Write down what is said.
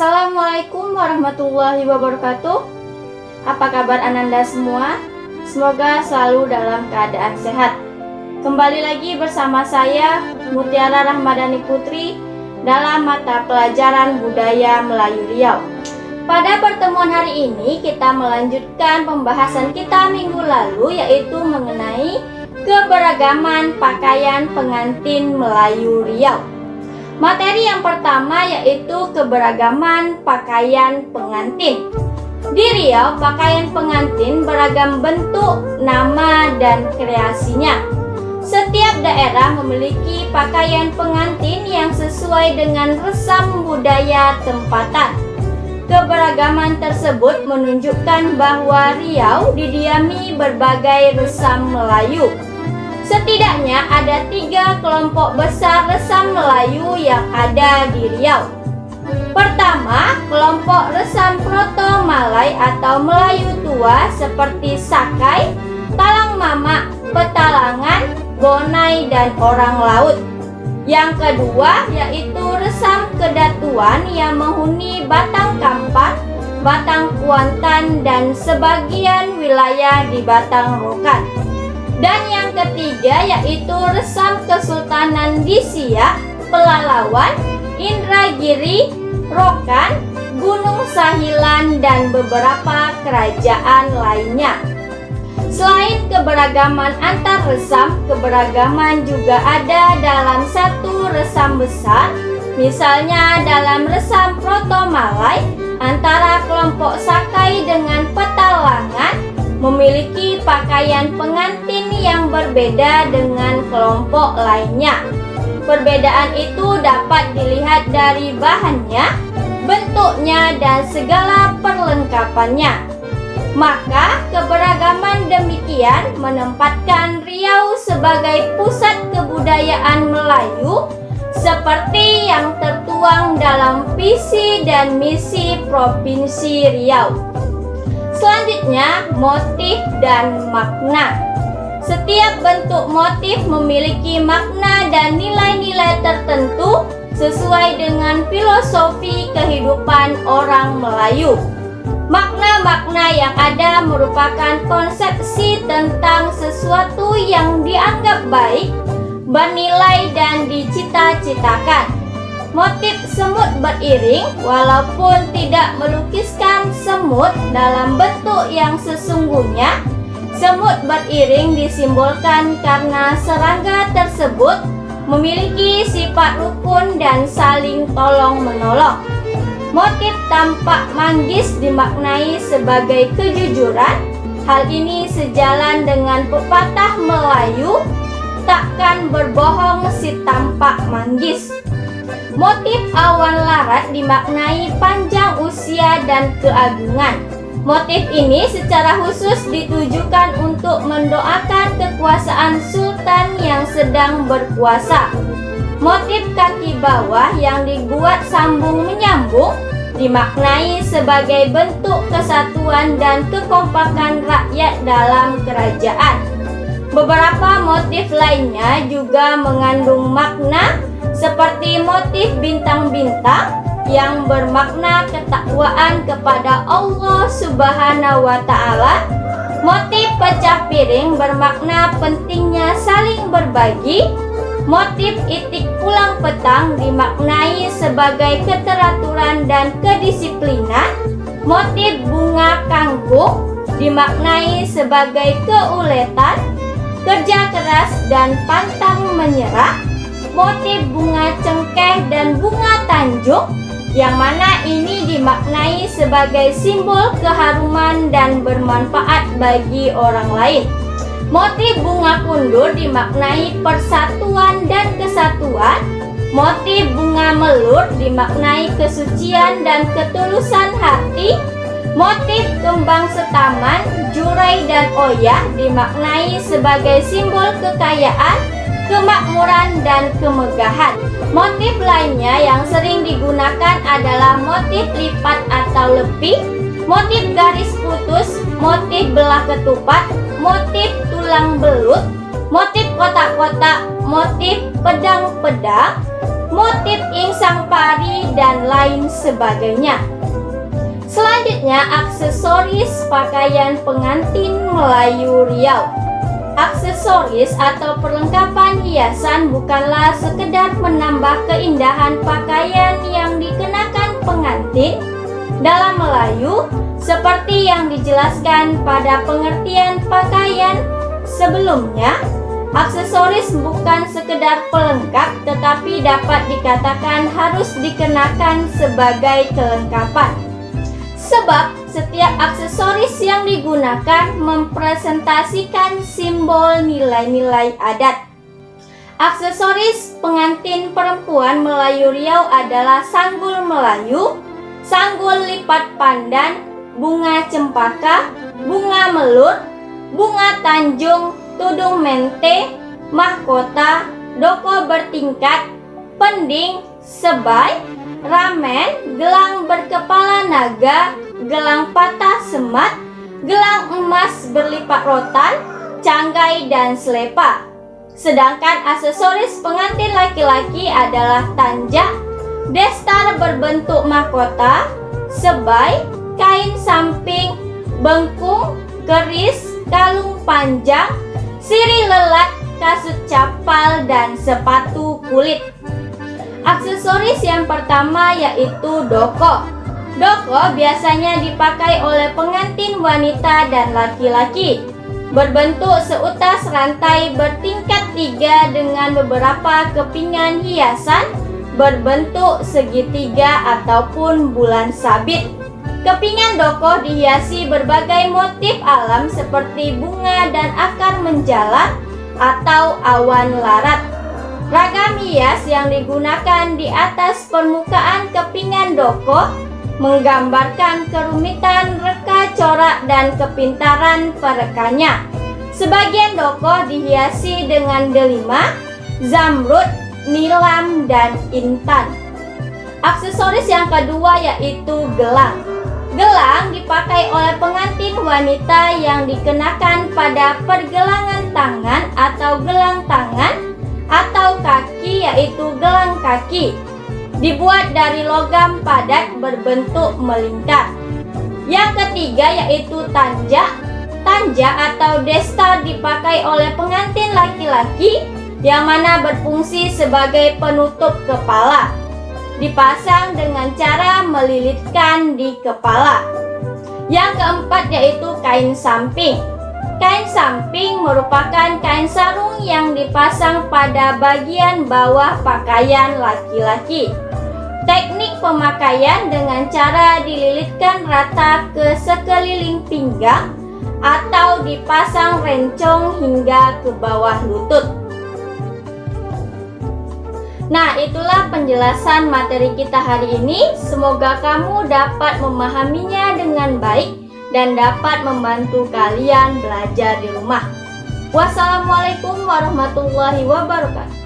Assalamualaikum warahmatullahi wabarakatuh. Apa kabar Ananda semua? Semoga selalu dalam keadaan sehat. Kembali lagi bersama saya Mutiara Rahmadani Putri dalam mata pelajaran Budaya Melayu Riau. Pada pertemuan hari ini kita melanjutkan pembahasan kita minggu lalu, yaitu mengenai keberagaman pakaian pengantin Melayu Riau. Materi yang pertama yaitu keberagaman pakaian pengantin. Di Riau, pakaian pengantin beragam bentuk, nama, dan kreasinya. Setiap daerah memiliki pakaian pengantin yang sesuai dengan resam budaya tempatan. Keberagaman tersebut menunjukkan bahwa Riau didiami berbagai resam Melayu. Setidaknya ada 3 kelompok besar resam Melayu yang ada di Riau. Pertama, kelompok resam Proto Malay atau Melayu tua seperti Sakai, Talang Mamak, Petalangan, Bonai, dan Orang Laut. Yang kedua yaitu resam Kedatuan yang menghuni Batang Kampar, Batang Kuantan, dan sebagian wilayah di Batang Rokan. Dan yang ketiga yaitu resam Kesultanan di Siak, Pelalawan, Indragiri, Rokan, Gunung Sahilan, dan beberapa kerajaan lainnya. Selain keberagaman antar resam, keberagaman juga ada dalam satu resam besar. Misalnya dalam resam Proto Malay, antara kelompok Sakai dengan Petalangan memiliki pakaian pengantin yang berbeda dengan kelompok lainnya. Perbedaan itu dapat dilihat dari bahannya, bentuknya, dan segala perlengkapannya. Maka keberagaman demikian menempatkan Riau sebagai pusat kebudayaan Melayu seperti yang tertuang dalam visi dan misi Provinsi Riau. Selanjutnya, motif dan makna. Setiap bentuk motif memiliki makna dan nilai-nilai tertentu sesuai dengan filosofi kehidupan orang Melayu. Makna-makna yang ada merupakan konsepsi tentang sesuatu yang dianggap baik, bernilai, dan dicita-citakan. Motif semut beriring, walaupun tidak melukiskan semut dalam bentuk yang sesungguhnya, semut beriring disimbolkan karena serangga tersebut memiliki sifat rukun dan saling tolong-menolong. Motif tampak manggis dimaknai sebagai kejujuran. Hal ini sejalan dengan pepatah Melayu, takkan berbohong si tampak manggis. Motif awan larat dimaknai panjang usia dan keagungan. Motif ini secara khusus ditujukan untuk mendoakan kekuasaan sultan yang sedang berkuasa. Motif kaki bawah yang dibuat sambung menyambung dimaknai sebagai bentuk kesatuan dan kekompakan rakyat dalam kerajaan. Beberapa motif lainnya juga mengandung makna, seperti motif bintang-bintang yang bermakna ketakwaan kepada Allah Subhanahu wa Ta'ala. Motif pecah piring bermakna pentingnya saling berbagi. Motif itik pulang petang dimaknai sebagai keteraturan dan kedisiplinan. Motif bunga kangkung dimaknai sebagai keuletan, kerja keras, dan pantang menyerah. Motif bunga cengkeh dan bunga tanjung, yang mana ini dimaknai sebagai simbol keharuman dan bermanfaat bagi orang lain. Motif bunga kundur dimaknai persatuan dan kesatuan. Motif bunga melur dimaknai kesucian dan ketulusan hati. Motif kembang setaman, jurai, dan oyah dimaknai sebagai simbol kekayaan, kemakmuran, dan kemegahan. Motif lainnya yang sering digunakan adalah motif lipat atau lepih, motif garis putus, motif belah ketupat, motif tulang belut, motif kotak-kotak, motif pedang-pedang, motif insang pari, dan lain sebagainya. Selanjutnya, aksesoris pakaian pengantin Melayu Riau. Aksesoris atau perlengkapan hiasan bukanlah sekedar menambah keindahan pakaian yang dikenakan pengantin dalam Melayu seperti yang dijelaskan pada pengertian pakaian sebelumnya. Aksesoris bukan sekedar pelengkap, tetapi dapat dikatakan harus dikenakan sebagai kelengkapan. Sebab setiap aksesoris yang digunakan mempresentasikan simbol nilai-nilai adat. Aksesoris pengantin perempuan Melayu Riau adalah sanggul Melayu, sanggul lipat pandan, bunga cempaka, bunga melur, bunga tanjung, tudung mente, mahkota, doko bertingkat, pending, sebai, ramen, gelang berkepala naga, gelang patah semat, gelang emas berlipat rotan, canggai, dan selepa. Sedangkan aksesoris pengantin laki-laki adalah tanjak, destar berbentuk mahkota, sebai, kain samping, bengkung, keris, kalung panjang, sirih lelat, kasut capal, dan sepatu kulit. Aksesoris yang pertama yaitu doko. Doko biasanya dipakai oleh pengantin wanita dan laki-laki. Berbentuk seutas rantai bertingkat 3 dengan beberapa kepingan hiasan berbentuk segitiga ataupun bulan sabit. Kepingan doko dihiasi berbagai motif alam seperti bunga dan akar menjalar atau awan larat. Ragam hias yang digunakan di atas permukaan kepingan doko menggambarkan kerumitan reka corak dan kepintaran perekanya. Sebagian doko dihiasi dengan delima, zamrud, nilam, dan intan. Aksesoris yang kedua yaitu gelang. Gelang dipakai oleh pengantin wanita yang dikenakan pada pergelangan tangan atau gelang tangan atau kaki yaitu gelang kaki. Dibuat dari logam padat berbentuk melingkar. Yang ketiga yaitu tanjak. Tanjak atau destar dipakai oleh pengantin laki-laki yang mana berfungsi sebagai penutup kepala. Dipasang dengan cara melilitkan di kepala. Yang keempat yaitu kain samping. Kain samping merupakan kain sarung yang dipasang pada bagian bawah pakaian laki-laki. Teknik pemakaian dengan cara dililitkan rata ke sekeliling pinggang atau dipasang rencong hingga ke bawah lutut. Nah, itulah penjelasan materi kita hari ini. Semoga kamu dapat memahaminya dengan baik dan dapat membantu kalian belajar di rumah. Wassalamualaikum warahmatullahi wabarakatuh.